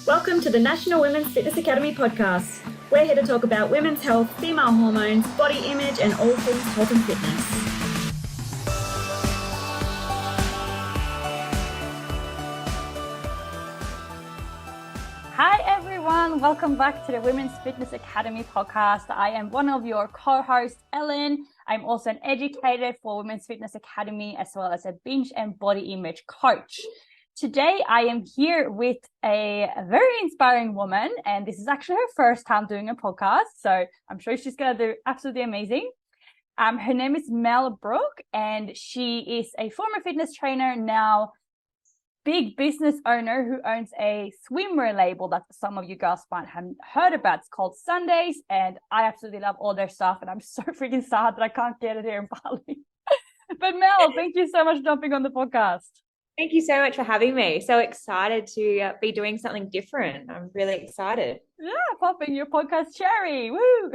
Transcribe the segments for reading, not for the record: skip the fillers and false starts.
Welcome to the National Women's Fitness Academy podcast. We're here to talk about women's health, female hormones, body image, and all things health and fitness. Hi everyone, welcome back to the Women's Fitness Academy podcast. I am one of your co-hosts, Ellen. I'm also an educator for Women's Fitness Academy as well as a binge and body image coach. Today, I am here with a very inspiring woman, and this is actually her first time doing a podcast, so I'm sure she's going to do absolutely amazing. Her name is Mel Brooke, and she is a former fitness trainer, now big business owner who owns a swimwear label that some of you girls might have heard about. It's called Sundaiz, and I absolutely love all their stuff, and I'm so freaking sad that I can't get it here in Bali. But Mel, thank you so much for jumping on the podcast. Thank you so much for having me. So excited to be doing something different. I'm really excited. Yeah, popping your podcast cherry. Woo!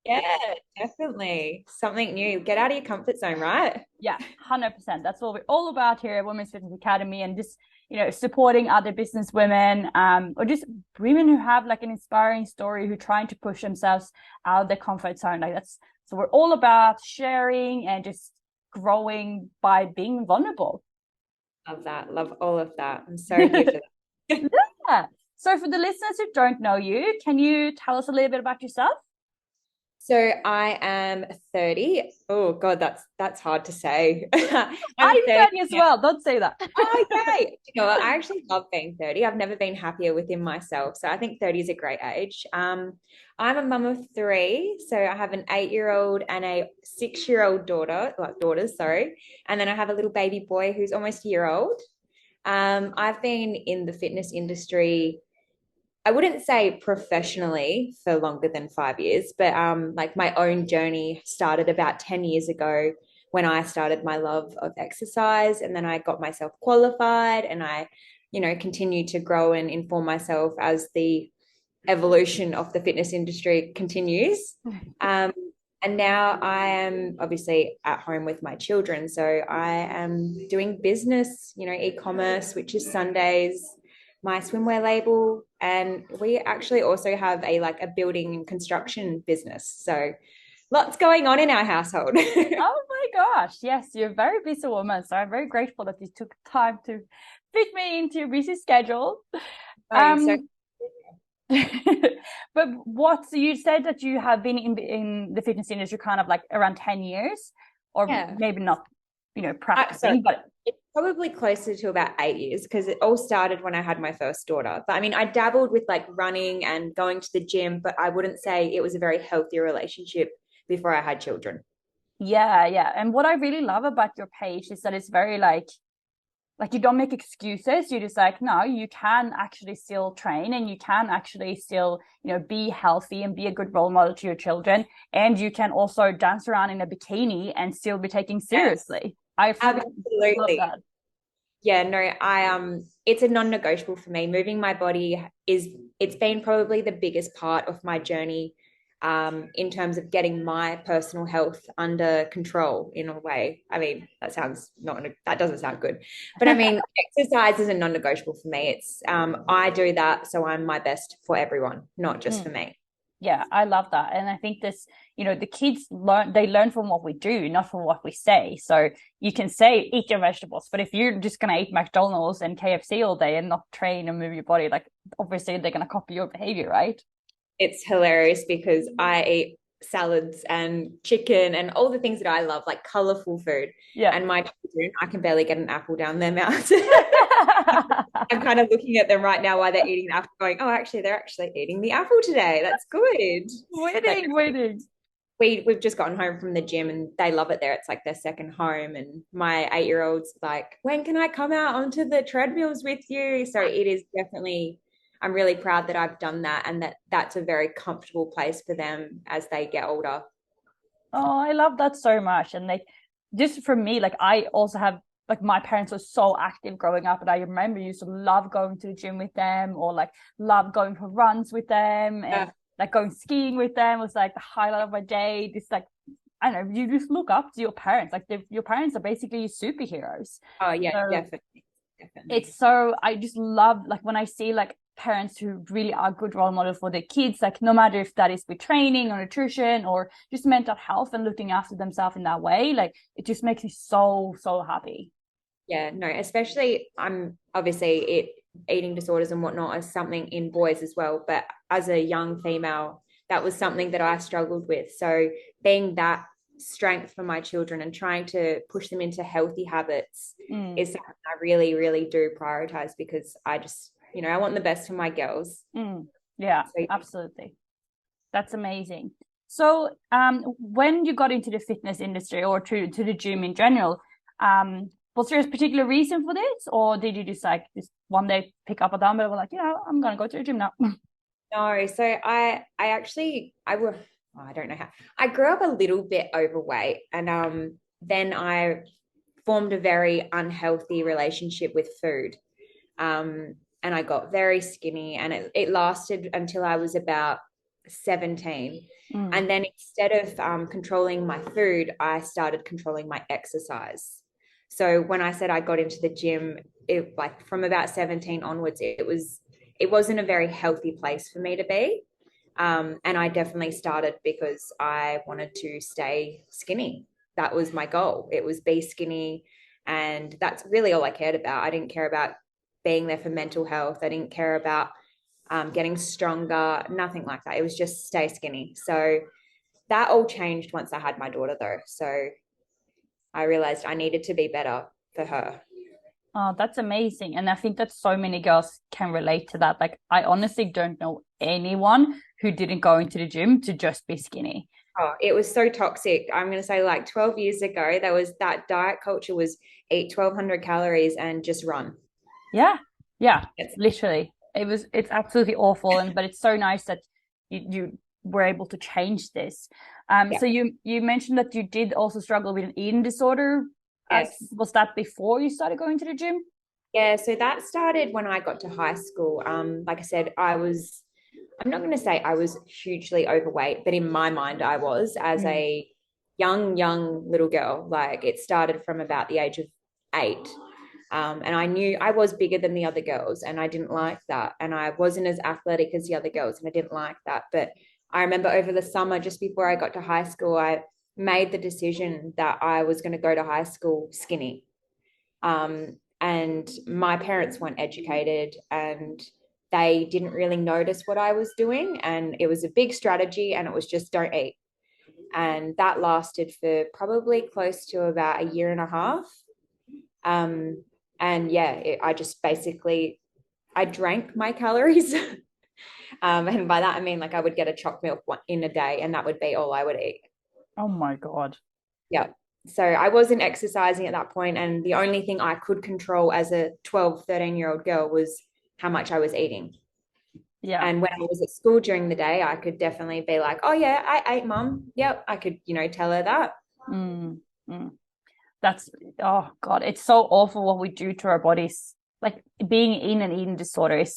Yeah, definitely. Something new. Get out of your comfort zone, right? Yeah, 100%. That's what we're all about here at Women's Fitness Academy, and just, supporting other business women, or just women who have like an inspiring story, who are trying to push themselves out of their comfort zone. So we're all about sharing and just growing by being vulnerable. Love that. Love all of that. I'm so here for that. Yeah. So for the listeners who don't know you, can you tell us a little bit about yourself? So I am 30. Oh God, that's hard to say. I'm 30 as well. Don't say that. Okay. I actually love being 30. I've never been happier within myself. So I think 30 is a great age. I'm a mum of 3. So I have an 8-year-old and a 6-year-old daughters, sorry. And then I have a little baby boy who's almost a year old. I've been in the fitness industry, I wouldn't say professionally, for longer than 5 years, but like my own journey started about 10 years ago when I started my love of exercise, and then I got myself qualified, and I, continued to grow and inform myself as the evolution of the fitness industry continues. And now I am obviously at home with my children. So I am doing business, e-commerce, which is Sundaiz, my swimwear label, and we actually also have a building and construction business. So lots going on in our household. Oh my gosh, yes, you're a very busy woman, so I'm very grateful that you took time to fit me into your busy schedule. But so you said that you have been in the fitness industry kind of like around 10 years, or maybe not, practicing, but it's probably closer to about 8 years, because it all started when I had my first daughter. But I mean, I dabbled with running and going to the gym, but I wouldn't say it was a very healthy relationship before I had children. Yeah. And what I really love about your page is that it's very like you don't make excuses. You're just like, no, you can actually still train, and you can actually still, be healthy and be a good role model to your children. And you can also dance around in a bikini and still be taken seriously. I absolutely love that. Yeah, no, it's a non-negotiable for me. Moving my body it's been probably the biggest part of my journey, in terms of getting my personal health under control in a way. I mean, that doesn't sound good, but I mean, exercise is a non-negotiable for me. It's, I do that, so I'm my best for everyone, not just for me. Yeah, I love that. And I think this, the kids learn from what we do, not from what we say. So you can say, eat your vegetables, but if you're just going to eat McDonald's and KFC all day and not train and move your body, obviously they're going to copy your behavior, right? It's hilarious because I eat salads and chicken and all the things that I love, like colorful food. Yeah. And my children, I can barely get an apple down their mouth. I'm kind of looking at them right now while they're eating the apple, going, oh, actually, they're actually eating the apple today. That's good. Winning. We've just gotten home from the gym and they love it there. It's like their second home. And my 8-year-old's like, when can I come out onto the treadmills with you? So it is definitely, I'm really proud that I've done that, and that's a very comfortable place for them as they get older. Oh, I love that so much. And just for me, I also have, my parents were so active growing up, and I remember used to love going to the gym with them, or love going for runs with them, and going skiing with them was the highlight of my day. This I don't know, you just look up to your parents. Your parents are basically superheroes. Oh yeah, so definitely. It's so, I just love when I see parents who really are good role model for their kids, like no matter if that is with training or nutrition or just mental health and looking after themselves in that way. Like it just makes me so happy. Yeah, no, especially I'm obviously eating disorders and whatnot is something in boys as well. But as a young female, that was something that I struggled with. So being that strength for my children and trying to push them into healthy habits is something I really, really do prioritize, because I just, I want the best for my girls. Yeah, so, absolutely. That's amazing. So when you got into the fitness industry or to the gym in general, was there a particular reason for this, or did you just like this one day pick up a dumbbell and were like, I'm going to go to the gym now? No, so I don't know how. I grew up a little bit overweight, and then I formed a very unhealthy relationship with food. And I got very skinny, and it lasted until I was about 17. And then instead of controlling my food, I started controlling my exercise. So when I said I got into the gym, like from about 17 onwards, it wasn't a very healthy place for me to be. And I definitely started because I wanted to stay skinny. That was my goal. It was be skinny. And that's really all I cared about. I didn't care about being there for mental health. I didn't care about getting stronger, nothing like that. It was just stay skinny. So that all changed once I had my daughter, though. So I realized I needed to be better for her. Oh, that's amazing. And I think that so many girls can relate to that. Like, I honestly don't know anyone who didn't go into the gym to just be skinny. Oh, it was so toxic. I'm going to say like 12 years ago, there was that diet culture was eat 1,200 calories and just run. Yeah, literally. It's absolutely awful. But it's so nice that you were able to change this. So you mentioned that you did also struggle with an eating disorder. Yes. Was that before you started going to the gym? Yeah, so that started when I got to high school. Like I said, I'm not going to say I was hugely overweight, but in my mind I was, as a young little girl. Like it started from about the age of 8. And I knew I was bigger than the other girls, and I didn't like that. And I wasn't as athletic as the other girls, and I didn't like that. But I remember over the summer, just before I got to high school, I made the decision that I was going to go to high school skinny. And my parents weren't educated, and they didn't really notice what I was doing. And it was a big strategy, and it was just don't eat. And that lasted for probably close to about a year and a half. And I just basically, I drank my calories. And by that, I mean, like I would get a choc milk in a day, and that would be all I would eat. Oh my God. Yeah. So I wasn't exercising at that point, and the only thing I could control as a 12, 13-year-old girl was how much I was eating. Yeah. And when I was at school during the day, I could definitely be like, oh yeah, I ate, Mum. Yep. I could, tell her that. That's, oh God, it's so awful what we do to our bodies. Like being in an eating disorder is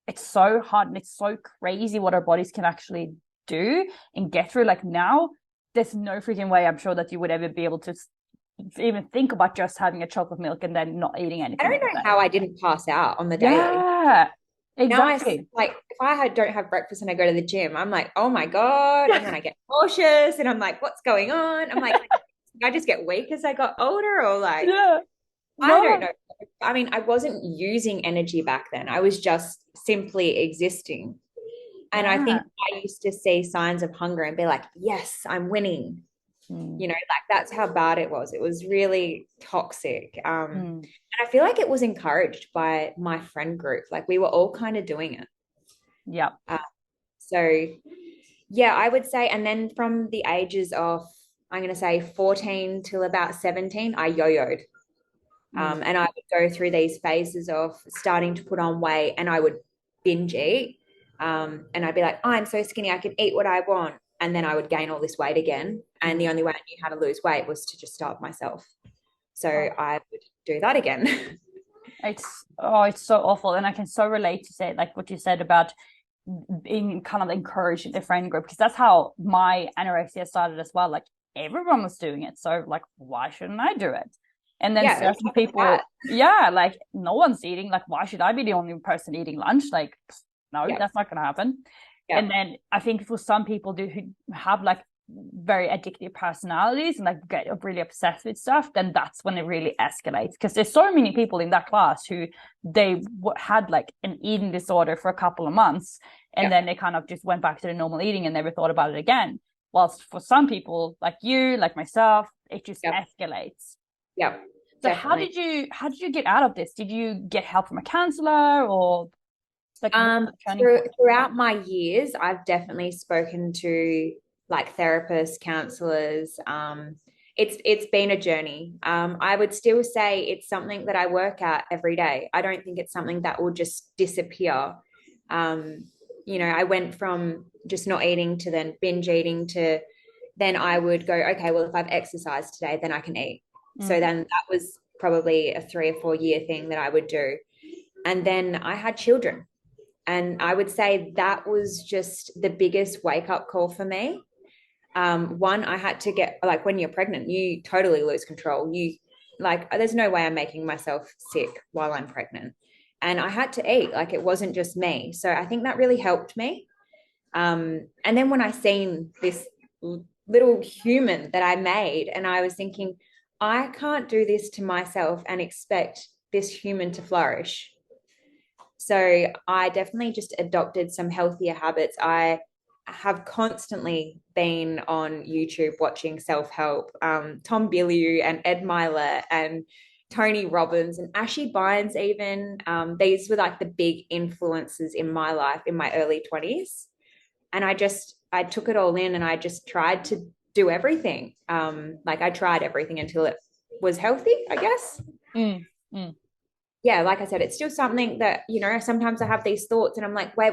it's so hard, and it's so crazy what our bodies can actually do and get through. Like now, there's no freaking way I'm sure that you would ever be able to even think about just having a chocolate milk and then not eating anything. I don't know how I didn't pass out on the daily. Yeah, exactly. Now like if I don't have breakfast and I go to the gym, I'm like, oh my God. And then I get nauseous, and I'm like, what's going on? I'm like, did I just get weak as I got older, or like, yeah. I don't know. I mean, I wasn't using energy back then. I was just simply existing. And I think I used to see signs of hunger and be like, yes, I'm winning. Like that's how bad it was. It was really toxic. And I feel like it was encouraged by my friend group. Like we were all kind of doing it. Yeah. So yeah, I would say, and then from the ages of, I'm going to say 14 till about 17, I yo-yoed. And I would go through these phases of starting to put on weight, and I would binge eat. And I'd be like, oh, I'm so skinny, I can eat what I want. And then I would gain all this weight again. And the only way I knew how to lose weight was to just starve myself. So I would do that again. It's so awful. And I can so relate to say like what you said about being kind of encouraged in the friend group, because that's how my anorexia started as well. Like everyone was doing it. So like, why shouldn't I do it? And then certain people, like no one's eating. Like, why should I be the only person eating lunch? Like, no, that's not going to happen. Yeah. And then I think for some people who have like very addictive personalities and like get really obsessed with stuff, then that's when it really escalates. Because there's so many people in that class who they had like an eating disorder for a couple of months, and then they kind of just went back to the normal eating and never thought about it again. Whilst for some people like you, like myself, it just escalates. Yeah. So definitely. how did you get out of this? Did you get help from a counselor, or like throughout my years, I've definitely spoken to like therapists, counselors. It's been a journey. I would still say it's something that I work at every day. I don't think it's something that will just disappear. I went from just not eating to then binge eating to then I would go, okay, well, if I've exercised today, then I can eat. So then that was probably a 3 or 4 year thing that I would do. And then I had children. And I would say that was just the biggest wake up call for me. One, I had to get, like, when you're pregnant, you totally lose control. There's no way I'm making myself sick while I'm pregnant. And I had to eat, like, it wasn't just me. So I think that really helped me. And then when I seen this little human that I made, and I was thinking, I can't do this to myself and expect this human to flourish. So I definitely just adopted some healthier habits. I have constantly been on YouTube watching self-help, Tom Bilyeu and Ed Milet and Tony Robbins and Ashley Bynes even. These were like the big influences in my life in my early 20s. And I took it all in and I just tried to do everything. I tried everything until it was healthy, I guess. Yeah, like I said, it's still something that, sometimes I have these thoughts and I'm like, wait.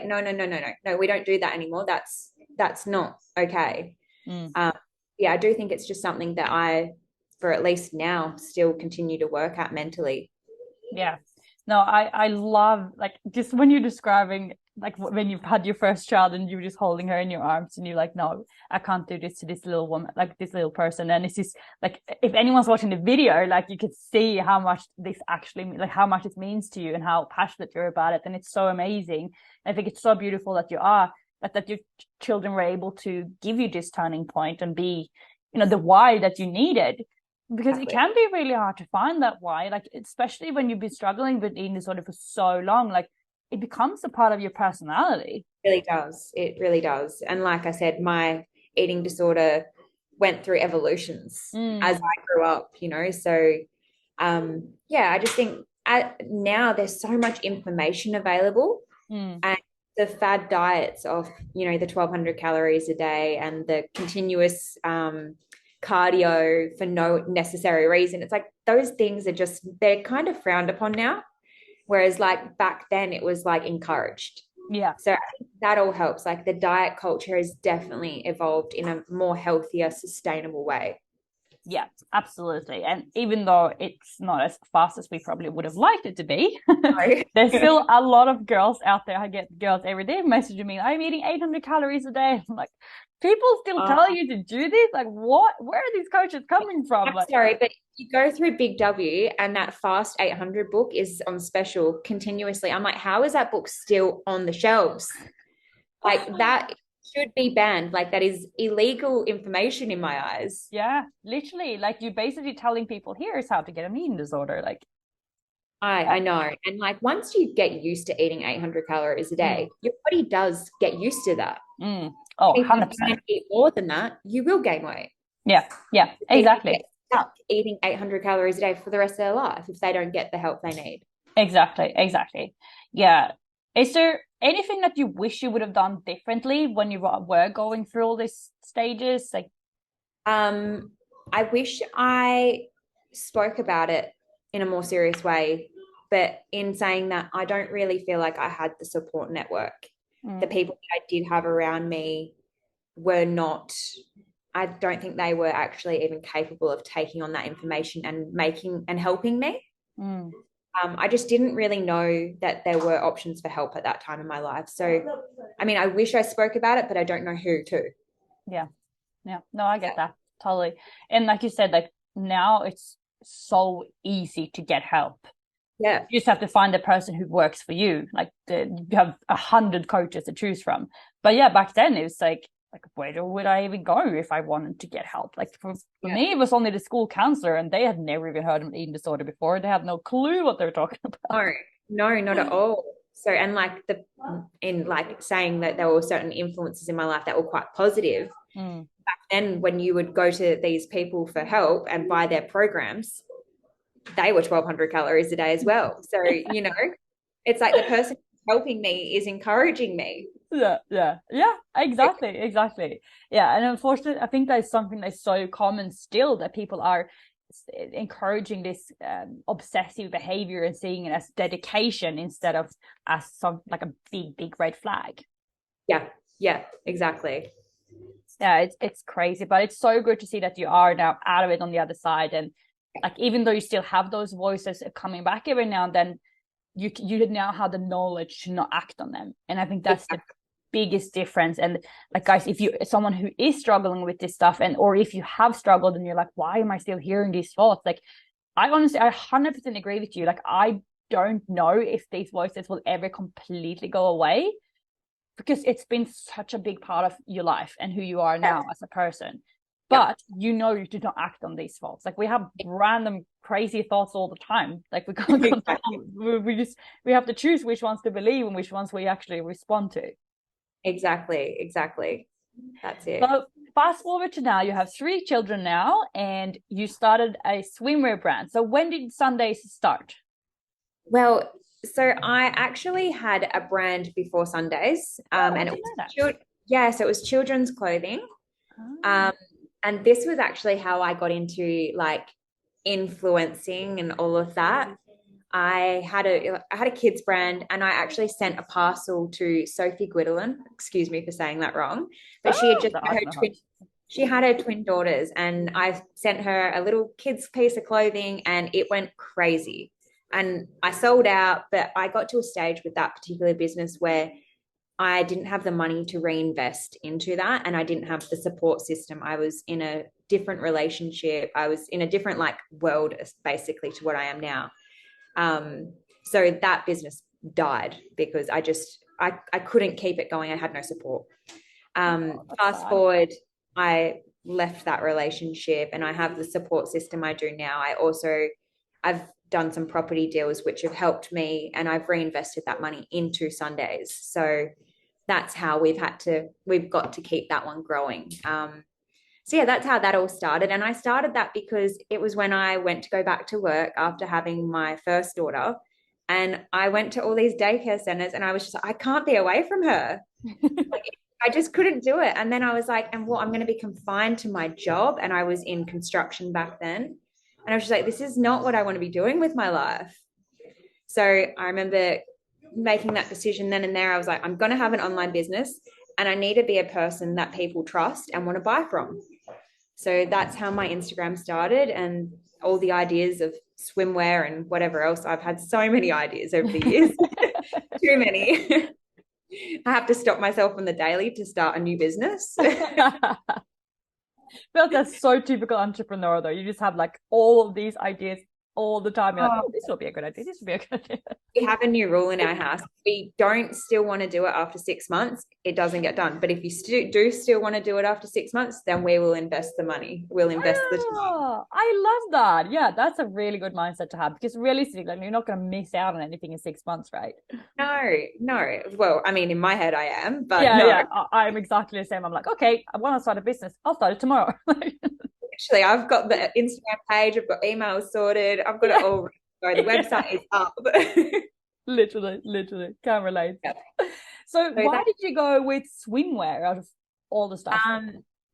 No, we don't do that anymore. That's not okay. I do think it's just something that I, for at least now, still continue to work at mentally. Yeah. No, I love, like, just when you're describing, like, when you've had your first child and you're just holding her in your arms and you're like, no, I can't do this to this little woman, like this little person. And it's just like, if anyone's watching the video, like, you could see how much this actually, like, how much it means to you and how passionate you're about it. And it's so amazing. I think it's so beautiful that that your children were able to give you this turning point and be, the why that you needed. Because it can be really hard to find that why, like, especially when you've been struggling with eating disorder for so long, like, it becomes a part of your personality. It really does. And like I said, my eating disorder went through evolutions as I grew up, so I just think now there's so much information available, and the fad diets of the 1,200 calories a day and the continuous cardio for no necessary reason, it's like those things are just, they're kind of frowned upon now, whereas like back then it was like encouraged. So I think that all helps. Like, the diet culture has definitely evolved in a more healthier, sustainable way. Yeah, absolutely. And even though it's not as fast as we probably would have liked it to be, there's still a lot of girls out there. I get girls every day messaging me, I'm eating 800 calories a day. I'm like, people still tell you to do this? Like, what? Where are these coaches coming from? I'm sorry, but you go through Big W and that Fast 800 book is on special continuously. I'm like, how is that book still on the shelves? Like, that should be banned. Like, that is illegal information in my eyes. Yeah, literally. Like, you're basically telling people, here's how to get an eating disorder. Like, I know. And like, once you get used to eating 800 calories a day, your body does get used to that. Oh, if 100%. you eat more than that, you will gain weight. Yeah, exactly. Stuck eating 800 calories a day for the rest of their life if they don't get the help they need. Exactly. Yeah. Is there anything that you wish you would have done differently when you were going through all these stages? Like, I wish I spoke about it in a more serious way, but in saying that, I don't really feel like I had the support network. The people that I did have around me were not, I don't think they were actually even capable of taking on that information and making and helping me. I just didn't really know that there were options for help at that time in my life. So, I mean, I wish I spoke about it, but I don't know who to. Yeah. No, I get that totally. And like you said, like, now it's so easy to get help. Yeah. You just have to find the person who works for you. Like you have 100 coaches to choose from. But yeah, back then it was like where would I even go if I wanted to get help? Like for me, it was only the school counselor, and they had never even heard of an eating disorder before. They had no clue what they were talking about. No, not at all. So, and like in like saying that there were certain influences in my life that were quite positive. Back then, when you would go to these people for help and buy their programs, they were 1,200 calories a day as well. So, you know, it's like the person helping me is encouraging me. Yeah, exactly. Yeah, and unfortunately, I think that's something that's so common still, that people are encouraging this obsessive behavior and seeing it as dedication instead of as some like a big red flag. Yeah, exactly. Yeah, it's crazy, but it's so good to see that you are now out of it on the other side. And like, even though you still have those voices coming back every now and then, you now have the knowledge to not act on them. And I think that's the biggest difference. And like, guys, if you someone who is struggling with this stuff, and or if you have struggled and you're like, why am I still hearing these thoughts? Like, I 100% agree with you. Like, I don't know if these voices will ever completely go away, because it's been such a big part of your life and who you are now as a person. But you know, you do not act on these thoughts. Like, we have random crazy thoughts all the time. Like, we can't control. We have to choose which ones to believe and which ones we actually respond to. Exactly. That's it. So fast forward to now, you have 3 children now, and you started a swimwear brand. So when did Sundaiz start? Well, so I actually had a brand before Sundaiz, and it was so it was children's clothing. And this was actually how I got into like influencing and all of that. I had a kids brand, and I actually sent a parcel to Sophie Gwydolin. Excuse me for saying that wrong, but she had her twin daughters, and I sent her a little kids piece of clothing, and it went crazy. And I sold out, but I got to a stage with that particular business where I didn't have the money to reinvest into that, and I didn't have the support system. I was in a different relationship. I was in a different like world basically to what I am now. So that business died because I couldn't keep it going. I had no support. Fast forward, I left that relationship, and I have the support system I do now. I've done some property deals which have helped me, and I've reinvested that money into Sundaiz. So that's how we've got to keep that one growing. So yeah, that's how that all started. And I started that because it was when I went to go back to work after having my first daughter, and I went to all these daycare centers, and I was just like, I can't be away from her. I just couldn't do it. And then I was like, I'm going to be confined to my job. And I was in construction back then. And I was just like, this is not what I want to be doing with my life. So I remember making that decision then and there. I was like, I'm going to have an online business, and I need to be a person that people trust and want to buy from. So that's how my Instagram started, and all the ideas of swimwear and whatever else. I've had so many ideas over the years. Too many. I have to stop myself on the daily to start a new business. But that's so typical entrepreneur though. You just have like all of these ideas all the time. You're like, this will be a good idea. This will be a good idea. We have a new rule in our house. We don't still want to do it after 6 months. It doesn't get done. But if you do still want to do it after 6 months, then we will invest the money. We'll invest the time. I love that. Yeah, that's a really good mindset to have, because realistically, like, you're not going to miss out on anything in 6 months, right? No. Well, I mean, in my head I am, but yeah, I'm exactly the same. I'm like, okay, I want to start a business. I'll start it tomorrow. Actually, I've got the Instagram page, I've got emails sorted, I've got it all ready. The website is up. literally can't relate. Yeah. So why did you go with swimwear out of all the stuff?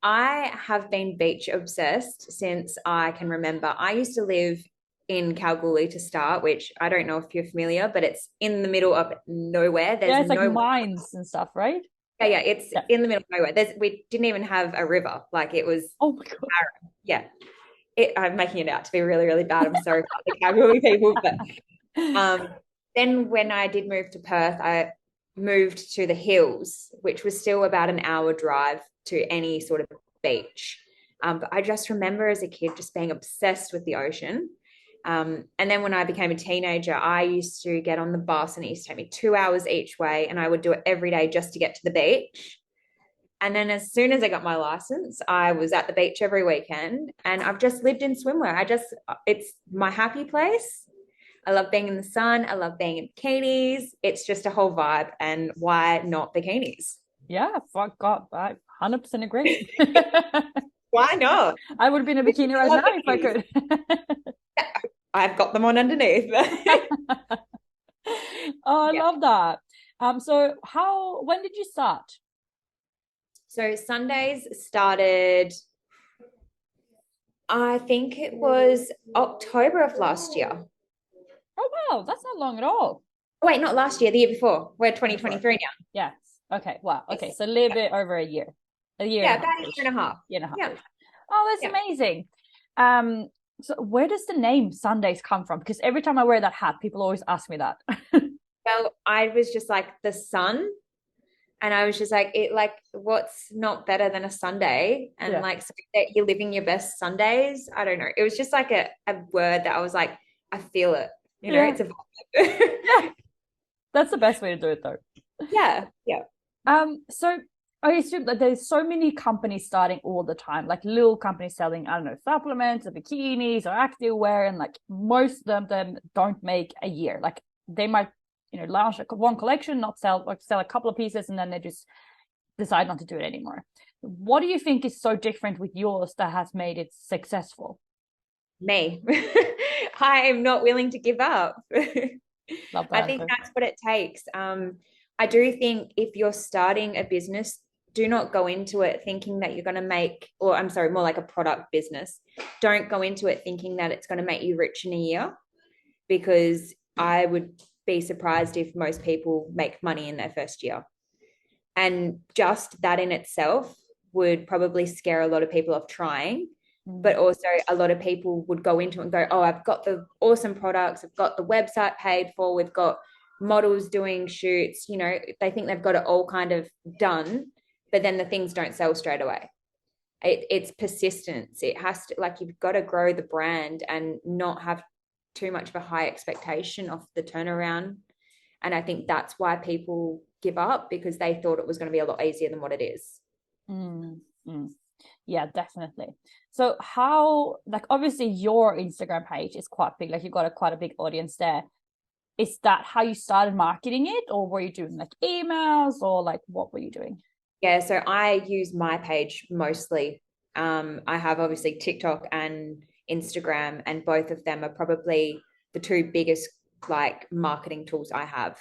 I have been beach obsessed since I can remember. I used to live in Kalgoorlie to start, which I don't know if you're familiar, but it's in the middle of nowhere. There's like mines and stuff, right? Yeah, it's in the middle of nowhere. We didn't even have a river. Like, it was. Oh my God. Barren. Yeah. I'm making it out to be really, really bad. I'm sorry for the Kalgoorlie people. But then when I did move to Perth, I moved to the hills, which was still about an hour drive to any sort of beach. But I just remember as a kid just being obsessed with the ocean. And then when I became a teenager, I used to get on the bus and it used to take me 2 hours each way, and I would do it every day just to get to the beach. And then as soon as I got my license, I was at the beach every weekend, and I've just lived in swimwear. It's my happy place. I love being in the sun. I love being in bikinis. It's just a whole vibe. And why not bikinis? Yeah, fuck God, I 100% agree. Why not? I would be in a bikini right now if I could. I've got them on underneath. Oh, I Yeah. love that. So when did you start? So Sundaiz started, I think it was October of last year. Oh, wow, that's not long at all. Oh, wait, not last year, the year before. We're 2023 now. Yes. Okay. Wow. Okay. So a little bit over a year. A year. Yeah, and about a year and a half. Year and a half. Yeah. Oh, that's amazing. So where does the name Sundaiz come from? Because every time I wear that hat, people always ask me that. Well, I was just like the sun, and I was just like, what's not better than a Sunday? And like, so that you're living your best Sundays. I don't know. It was just like a word that I was like, I feel it. It's a vibe. That's the best way to do it, though. Yeah. So I assume that there's so many companies starting all the time, like little companies selling, I don't know, supplements or bikinis or activewear, and like most of them don't make a year. Like they might, launch one collection, not sell, like sell a couple of pieces, and then they just decide not to do it anymore. What do you think is so different with yours that has made it successful? Me. I am not willing to give up. Love that I think that's what it takes. I do think if you're starting a business, do not go into it thinking that you're going to make, or I'm sorry, more like a product business. Don't go into it thinking that it's going to make you rich in a year, because I would be surprised if most people make money in their first year. And just that in itself would probably scare a lot of people off trying. But also a lot of people would go into it and go, oh, I've got the awesome products. I've got the website paid for. We've got models doing shoots. They think they've got it all kind of done, but then the things don't sell straight away. It's persistence. It has to, like, you've got to grow the brand and not have too much of a high expectation of the turnaround. And I think that's why people give up, because they thought it was going to be a lot easier than what it is. Yeah, definitely. So how, like, obviously your Instagram page is quite big, like you've got quite a big audience there. Is that how you started marketing it, or were you doing like emails, or like what were you doing? Yeah, so I use my page mostly. I have obviously TikTok and Instagram, and both of them are probably the two biggest like marketing tools I have.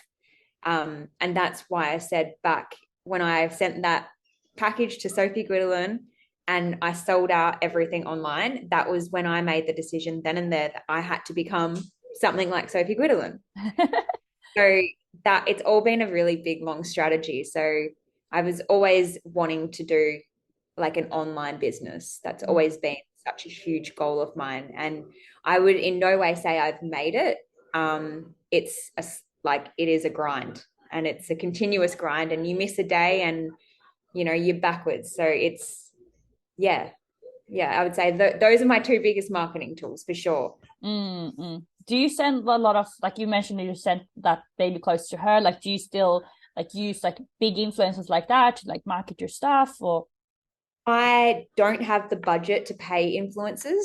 And that's why I said back when I sent that package to Sophie Guidolin and I sold out everything online, that was when I made the decision then and there that I had to become something like Sophie Guidolin. So that it's all been a really big, long strategy. So I was always wanting to do like an online business. That's always been such a huge goal of mine. And I would in no way say I've made it. It's it is a grind, and it's a continuous grind, and you miss a day and you're backwards. So it's I would say those are my two biggest marketing tools for sure. Do you send a lot of, like you mentioned you sent that baby clothes to her, like do you still like use like big influencers like that to like market your stuff? Or I don't have the budget to pay influencers.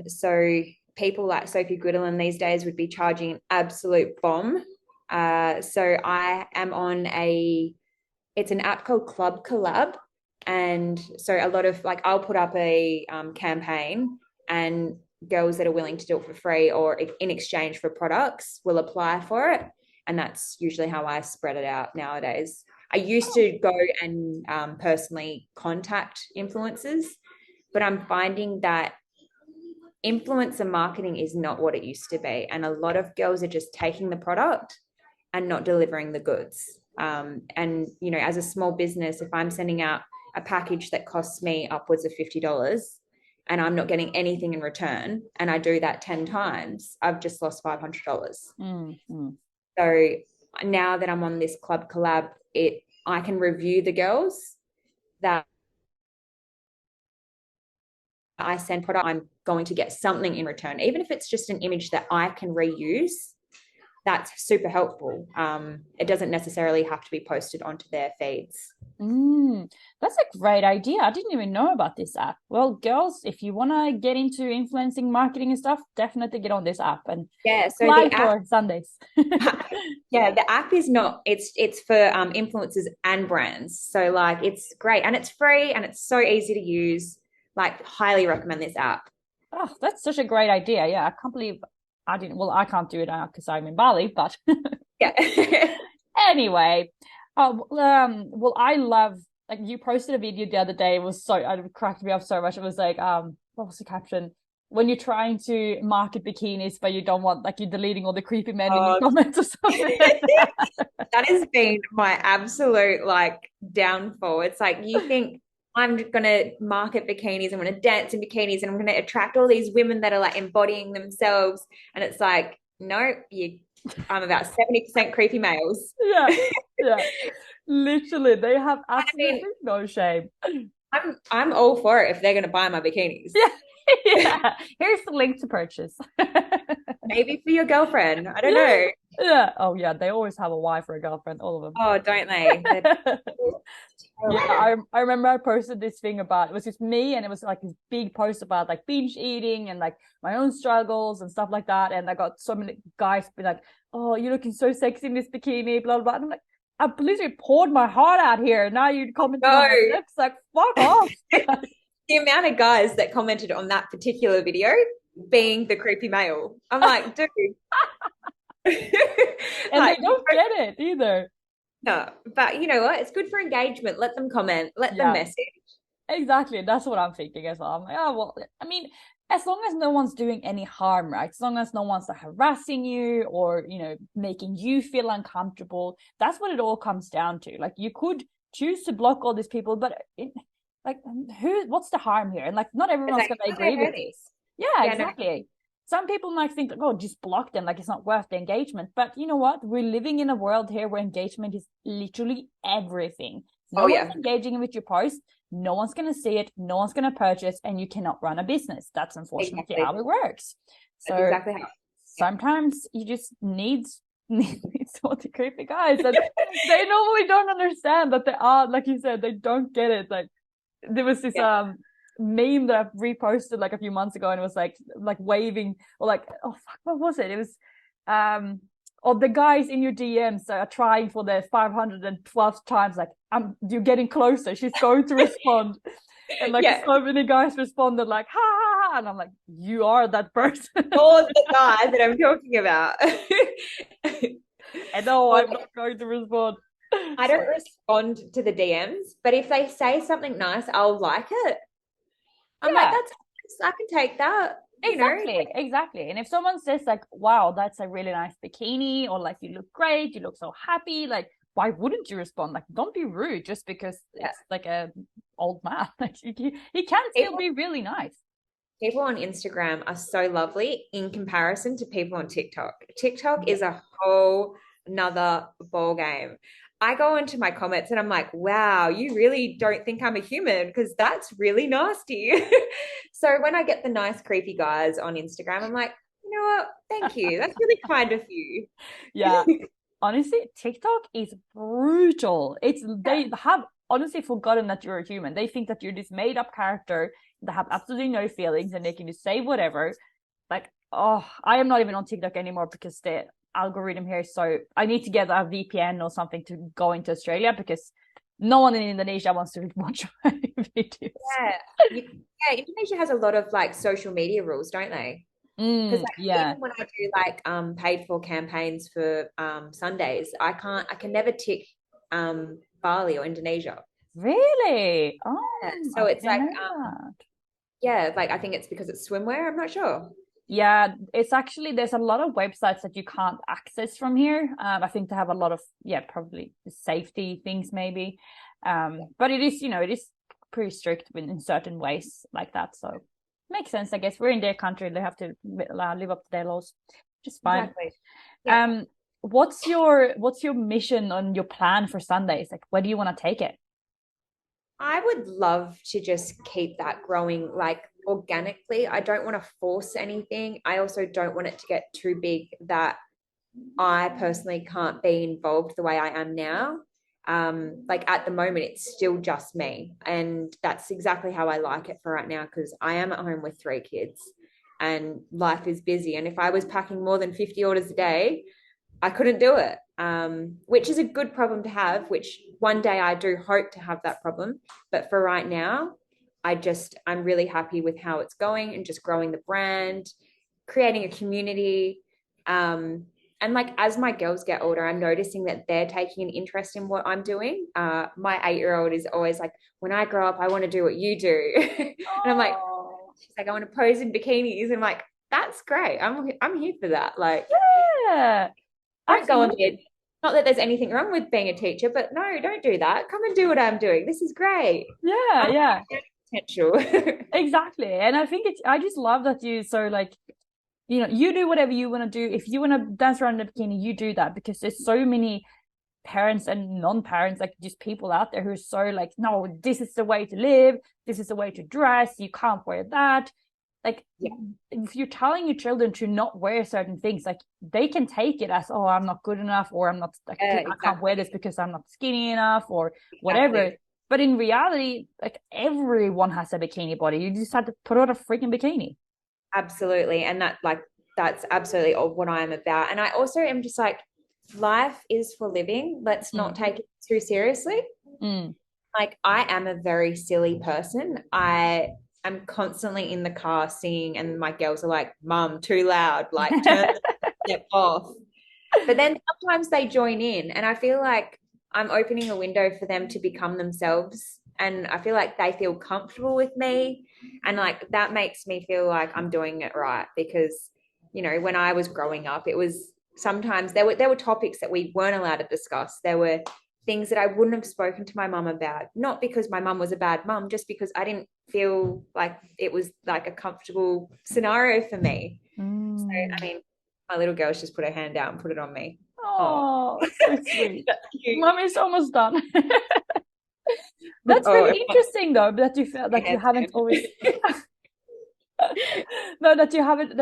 So people like Sophie Guidolin these days would be charging an absolute bomb. So I am on it's an app called Club Collab. And so a lot of like, I'll put up a campaign, and girls that are willing to do it for free or in exchange for products will apply for it. And that's usually how I spread it out nowadays. I used to go and personally contact influencers, but I'm finding that influencer marketing is not what it used to be. And a lot of girls are just taking the product and not delivering the goods. And, as a small business, if I'm sending out a package that costs me upwards of $50 and I'm not getting anything in return, and I do that 10 times, I've just lost $500. So now that I'm on this Club Collab, I can review the girls that I send product, I'm going to get something in return, even if it's just an image that I can reuse. That's super helpful. It doesn't necessarily have to be posted onto their feeds. That's a great idea. I didn't even know about this app. Well, girls, if you want to get into influencing marketing and stuff, definitely get on this app and so apply the app, for Sundaiz. the app is not, it's for influencers and brands. So like it's great and it's free and it's so easy to use. Like highly recommend this app. Oh, that's such a great idea. Yeah, I can't believe I didn't. Well, I can't do it now because I'm in Bali, but yeah. Anyway, well, I love, like, you posted a video the other day. It was it cracked me up so much. It was like, what was the caption? When you're trying to market bikinis, but you don't want, like, you're deleting all the creepy men in your comments or something like that. That has been my absolute like downfall. It's like you think I'm going to market bikinis, I'm going to dance in bikinis, and I'm going to attract all these women that are like embodying themselves. And it's like, no, I'm about 70% creepy males. Yeah. Literally, they have absolutely no shame. I'm all for it if they're going to buy my bikinis. Yeah. Here's the link to purchase. Maybe for your girlfriend. I don't know. Yeah. Oh yeah, they always have a wife or a girlfriend, all of them. Oh, don't they? Yeah, I remember I posted this thing about, it was just me, and it was like this big post about like binge eating and like my own struggles and stuff like that. And I got so many guys be like, "Oh, you're looking so sexy in this bikini," blah blah. And I'm like, I literally poured my heart out here. Now you comment on my lips, like, fuck off. The amount of guys that commented on that particular video being the creepy male, I'm like, dude. And like, they don't get it either. No, but you know what? It's good for engagement. Let them comment. Let them message. Exactly. That's what I'm thinking as well. I'm like, oh, well, I mean, as long as no one's doing any harm, right? As long as no one's like harassing you or, you know, making you feel uncomfortable, that's what it all comes down to. Like, you could choose to block all these people, but what's the harm here? And like, not everyone's going to agree with this. Yeah, exactly. No. Some people might think, like, oh, just block them, like it's not worth the engagement. But you know what? We're living in a world here where engagement is literally everything. No one's engaging with your post. No one's going to see it. No one's going to purchase, and you cannot run a business. That's unfortunately how it works. So that's exactly how. Sometimes you just need some creepy guys, and they normally don't understand that they are, like you said, they don't get it. Like, there was this meme that I reposted like a few months ago, and it was like waving, or like, oh fuck, what was it? It was or the guys in your DMs are trying for the 512th times, like, you're getting closer, she's going to respond. And like so many guys responded like, ha ha ha, and I'm like, you are that person. All the guys that I'm talking about. And no, I'm not going to respond. I don't respond to the DMs, but if they say something nice, I'll like it. I'm like, that's nice. I can take that. Exactly. And if someone says like, wow, that's a really nice bikini, or like, you look great, you look so happy, like, why wouldn't you respond? Like, don't be rude just because it's like a old man. Like, he can still be really nice. People on Instagram are so lovely in comparison to people on TikTok. TikTok is a whole nother ball game. I go into my comments and I'm like, wow, you really don't think I'm a human, because that's really nasty. So when I get the nice, creepy guys on Instagram, I'm like, you know what? Thank you. That's really kind of you. Yeah. Honestly, TikTok is brutal. They have honestly forgotten that you're a human. They think that you're this made up character that have absolutely no feelings, and they can just say whatever. Like, oh, I am not even on TikTok anymore because the algorithm here is so, I need to get a VPN or something to go into Australia, because no one in Indonesia wants to watch my videos. Indonesia has a lot of like social media rules, don't they? Because even when I do like paid for campaigns for Sundaiz, I can never tick Bali or Indonesia. Really? Oh, so it's like like, I think it's because it's swimwear. I'm not sure. Yeah, it's actually, there's a lot of websites that you can't access from here. I think they have a lot of probably safety things maybe, but it is, it is pretty strict in certain ways like that. So makes sense, I guess. We're in their country, they have to live up to their laws, which is fine. Exactly. What's your mission on your plan for Sundaiz? Like, where do you want to take it? I would love to just keep that growing. Like, organically. I don't want to force anything. I also don't want it to get too big that I personally can't be involved the way I am now. Like at the moment, it's still just me. And that's exactly how I like it for right now, because I am at home with 3 kids and life is busy. And if I was packing more than 50 orders a day, I couldn't do it, which is a good problem to have, which one day I do hope to have that problem. But for right now, I'm really happy with how it's going and just growing the brand, creating a community. And like as my girls get older, I'm noticing that they're taking an interest in what I'm doing. My 8-year-old is always like, when I grow up, I want to do what you do. And I'm like, she's like, I want to pose in bikinis. And I'm like, that's great. I'm here for that. Like, yeah, don't go on it. Not that there's anything wrong with being a teacher, but no, don't do that. Come and do what I'm doing. This is great. Yeah. Potential. Exactly. And I think I just love that you so like, you know, you do whatever you want to do. If you want to dance around in a bikini, you do that, because there's so many parents and non-parents, like just people out there who are so like, no, this is the way to live. This is the way to dress. You can't wear that. Like, if you're telling your children to not wear certain things, like they can take it as, oh, I'm not good enough, or I'm not, like, I can't wear this because I'm not skinny enough, or whatever. But in reality, like everyone has a bikini body. You just have to put on a freaking bikini. Absolutely. And that's absolutely what I'm about. And I also am just like, life is for living. Let's not take it too seriously. Like, I am a very silly person. I'm constantly in the car singing, and my girls are like, Mum, too loud, like turn the step off. But then sometimes they join in, and I feel like I'm opening a window for them to become themselves. And I feel like they feel comfortable with me. And like that makes me feel like I'm doing it right, because, you know, when I was growing up, it was sometimes there were topics that we weren't allowed to discuss. There were things that I wouldn't have spoken to my mum about, not because my mum was a bad mum, just because I didn't feel like it was like a comfortable scenario for me. So, I mean, my little girl's just put her hand out and put it on me. Oh, so sweet. Mum is almost done. That's really interesting though, that you feel like you haven't always no, that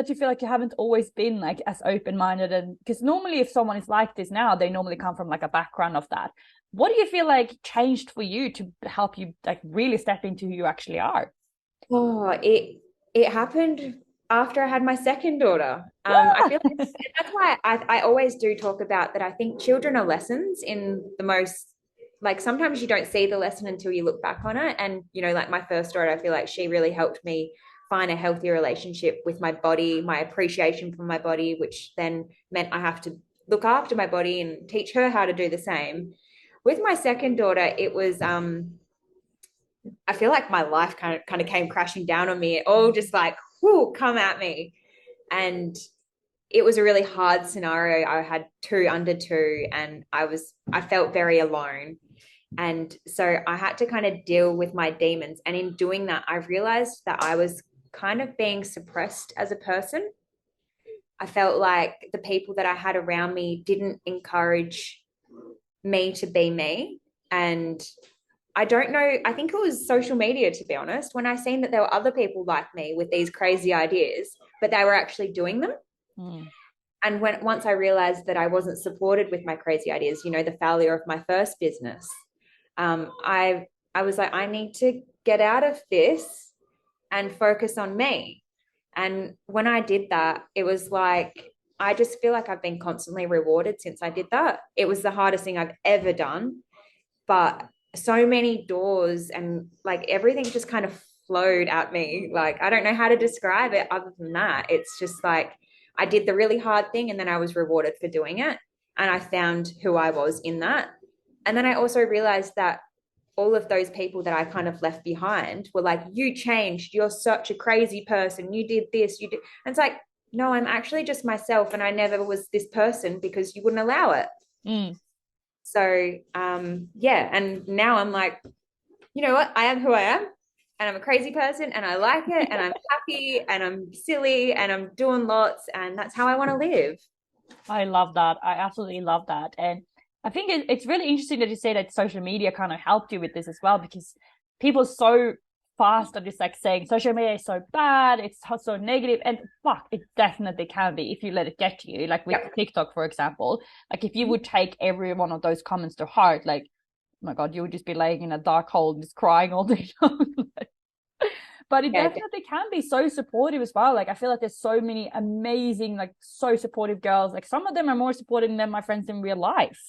you feel like you haven't always been like as open-minded. And because normally if someone is like this now, they normally come from like a background of that. What do you feel like changed for you to help you like really step into who you actually are? It happened after I had my second daughter. I feel like that's why I always do talk about that. I think children are lessons in the most, like, sometimes you don't see the lesson until you look back on it. And, you know, like my first daughter, I feel like she really helped me find a healthy relationship with my body, my appreciation for my body, which then meant I have to look after my body and teach her how to do the same. With my second daughter, it was, I feel like my life kind of came crashing down on me. It all just like, whoo, come at me. And it was a really hard scenario. I had 2 under 2, and I felt very alone. And so I had to kind of deal with my demons. And in doing that, I realized that I was kind of being suppressed as a person. I felt like the people that I had around me didn't encourage me to be me. And I don't know, I think it was social media, to be honest, when I seen that there were other people like me with these crazy ideas, but they were actually doing them. And once I realized that I wasn't supported with my crazy ideas, you know, the failure of my first business, I was like, I need to get out of this and focus on me. And when I did that, it was like, I just feel like I've been constantly rewarded since I did that. It was the hardest thing I've ever done, but so many doors and like everything just kind of flowed at me. Like, I don't know how to describe it other than that. It's just like, I did the really hard thing and then I was rewarded for doing it. And I found who I was in that. And then I also realized that all of those people that I kind of left behind were like, you changed, you're such a crazy person, you did this, you did. And it's like, no, I'm actually just myself, and I never was this person because you wouldn't allow it. So yeah, and now I'm like, you know what, I am who I am, and I'm a crazy person, and I like it, and I'm happy, and I'm silly, and I'm doing lots, and that's how I want to live. I love that. I absolutely love that. And I think it's really interesting that you say that social media kind of helped you with this as well, because people so fast at just like saying social media is so bad, it's so negative, and fuck, it definitely can be if you let it get to you. Like with TikTok, for example, like if you would take every one of those comments to heart, like, oh my God, you would just be laying in a dark hole just crying all day long. But it definitely can be so supportive as well. Like I feel like there's so many amazing, like so supportive girls. Like some of them are more supportive than my friends in real life.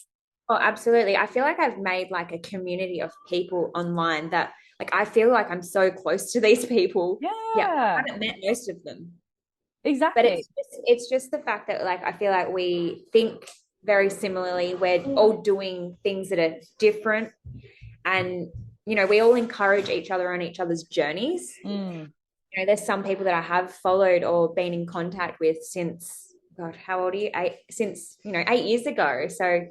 Oh, absolutely. I feel like I've made like a community of people online that like I feel like I'm so close to these people. Yeah, I haven't met most of them. Exactly. But it's just the fact that like I feel like we think very similarly. We're all doing things that are different, and you know, we all encourage each other on each other's journeys. You know, there's some people that I have followed or been in contact with since, God, how old are you? Since, you know, 8 years ago. So,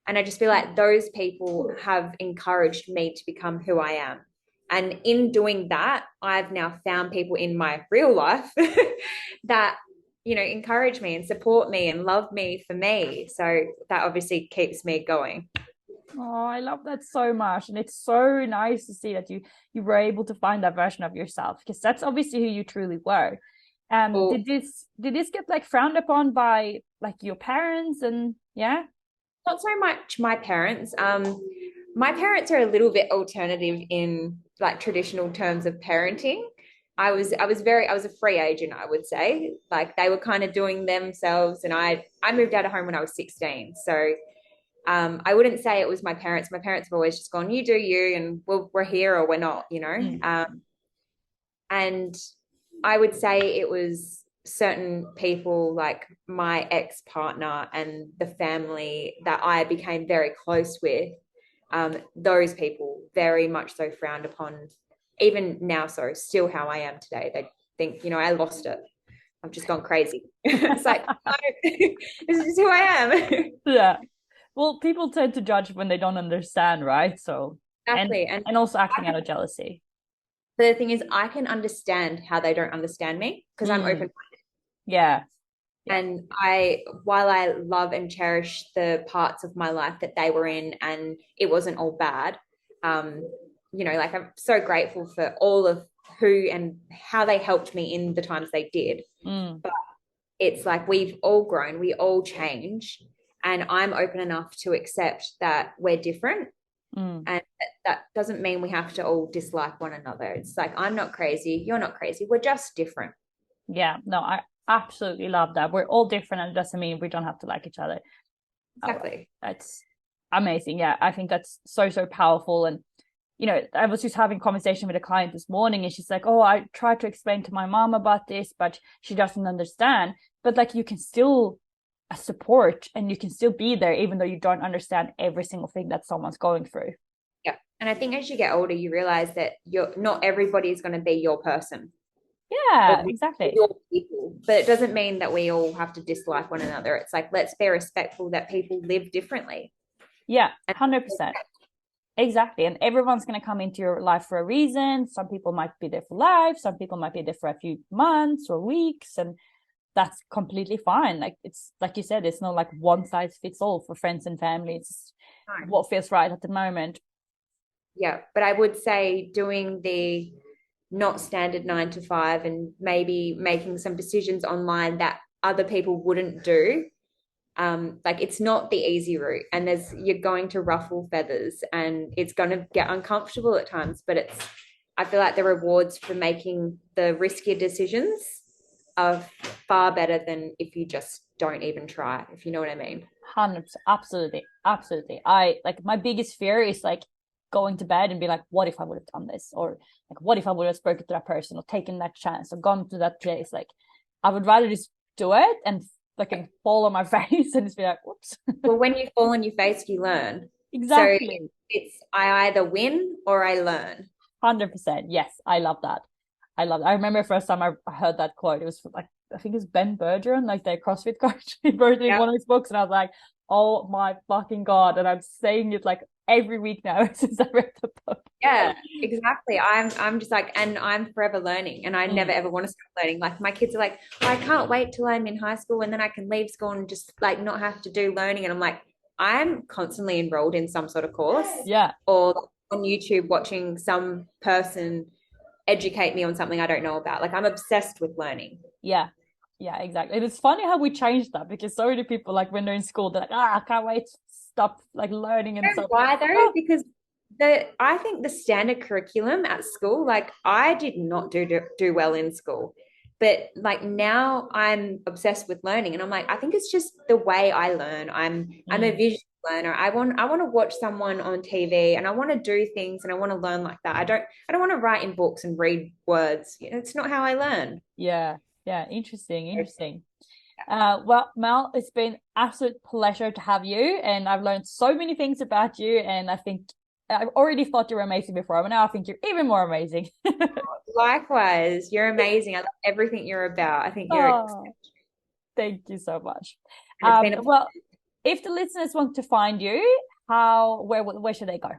and I just feel like those people have encouraged me to become who I am. And in doing that, I've now found people in my real life that, you know, encourage me and support me and love me for me. So that obviously keeps me going. Oh, I love that so much. And it's so nice to see that you were able to find that version of yourself, because that's obviously who you truly were. Did this get like frowned upon by like your parents? And not so much my parents. My parents are a little bit alternative in like traditional terms of parenting. I was a free agent, I would say. Like they were kind of doing themselves, and I moved out of home when I was 16. So I wouldn't say it was my parents. My parents have always just gone, you do you, and we're here or we're not, you know. And I would say it was certain people like my ex-partner and the family that I became very close with. Those people very much so frowned upon, even now, so still how I am today. They think, you know, I lost it. I've just gone crazy. It's like, no, this is who I am. Yeah. Well, people tend to judge when they don't understand, right? So exactly. And also acting out of jealousy. But the thing is, I can understand how they don't understand me because I'm open-minded. Yeah. And while I love and cherish the parts of my life that they were in, and it wasn't all bad, you know, like I'm so grateful for all of who and how they helped me in the times they did. But it's like we've all grown, we all change. And I'm open enough to accept that we're different. And that doesn't mean we have to all dislike one another. It's like, I'm not crazy, you're not crazy. We're just different. Yeah, no, I absolutely love that. We're all different, and it doesn't mean we don't have to like each other. Exactly. That's amazing. Yeah, I think that's so, so powerful. And, you know, I was just having a conversation with a client this morning, and she's like, oh, I tried to explain to my mom about this, but she doesn't understand. But like, you can still support and you can still be there even though you don't understand every single thing that someone's going through. Yeah. And I think as you get older, you realize that not everybody is going to be your person. Yeah, exactly. Your people. But it doesn't mean that we all have to dislike one another. It's like, let's be respectful that people live differently. Yeah, 100%. Exactly. And everyone's going to come into your life for a reason. Some people might be there for life. Some people might be there for a few months or weeks. And that's completely fine. Like it's like you said, it's not like one size fits all for friends and family. It's what feels right at the moment. Yeah. But I would say doing the not standard 9 to 5 and maybe making some decisions online that other people wouldn't do. Like it's not the easy route, and you're going to ruffle feathers and it's going to get uncomfortable at times, but I feel like the rewards for making the riskier decisions are far better than if you just don't even try, if you know what I mean. 100%. Absolutely. I like, my biggest fear is like going to bed and be like, what if I would have done this? Or like, what if I would have spoken to that person or taken that chance or gone to that place? Like, I would rather just do it and like fall on my face and just be like, whoops. Well, when you fall on your face, you learn. Exactly. So it's I either win or I learn. 100%. Yes, I love that. I remember the first time I heard that quote, it was like, I think it's Ben Bergeron, like the CrossFit coach, he wrote it in one of his books, and I was like, oh my fucking God. And I'm saying it like every week now since I read the book. Yeah, exactly. I'm just like, and I'm forever learning, and I never ever want to stop learning. Like my kids are like, oh, I can't wait till I'm in high school and then I can leave school and just like not have to do learning. And I'm like, I'm constantly enrolled in some sort of course. Yeah. Or on YouTube watching some person educate me on something I don't know about. Like I'm obsessed with learning. Yeah. Yeah, exactly. And it's funny how we changed that, because so many people, like when they're in school, they're like, I can't wait to stop like learning and stuff. Why though? Oh, Because I think the standard curriculum at school, like I did not do well in school. But like now I'm obsessed with learning, and I'm like, I think it's just the way I learn. I'm a visual learner. I want to watch someone on TV, and I want to do things, and I want to learn like that. I don't want to write in books and read words. It's not how I learn. yeah. Yeah. Interesting. Well, Mel, it's been absolute pleasure to have you, and I've learned so many things about you, and I think I've already thought you were amazing before, but now I think you're even more amazing. Likewise, you're amazing. I love everything you're about. I think you're Oh, thank you so much. and it's been a Well, if the listeners want to find you, where should they go?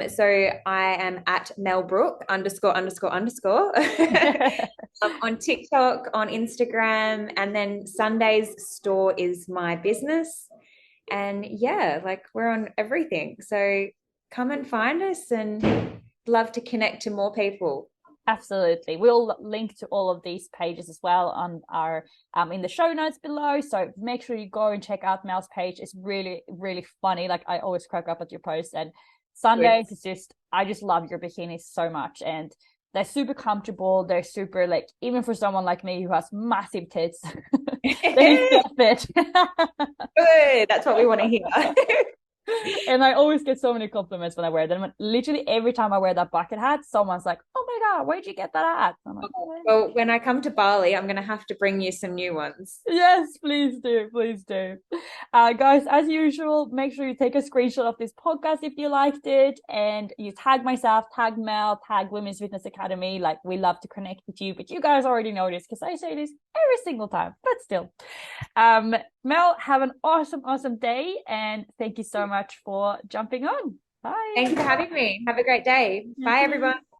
So I am at Mel Brooke ____ on TikTok, on Instagram, and then Sundaiz store is my business. And yeah, like we're on everything. So come and find us, and love to connect to more people. Absolutely. We'll link to all of these pages as well on our in the show notes below. So make sure you go and check out Mel's page. It's really, really funny. Like I always crack up at your posts, and Sundaiz is just, I just love your bikinis so much, and they're super comfortable. They're super, like, even for someone like me who has massive tits, they still fit. Good. That's what we want to hear. And I always get so many compliments when I wear them. Literally every time I wear that bucket hat, someone's like, "Oh my God, where'd you get that at?" I'm like, "Oh." Well, when I come to Bali, I'm going to have to bring you some new ones. Yes, please do. Guys, as usual, make sure you take a screenshot of this podcast if you liked it, and you tag myself, tag Mel, tag Women's Fitness Academy. Like, we love to connect with you, but you guys already know this because I say this every single time, but still. Mel, have an awesome day, and thank you so much for jumping on. Bye. Thank you for having me. Have a great day. Bye, everyone.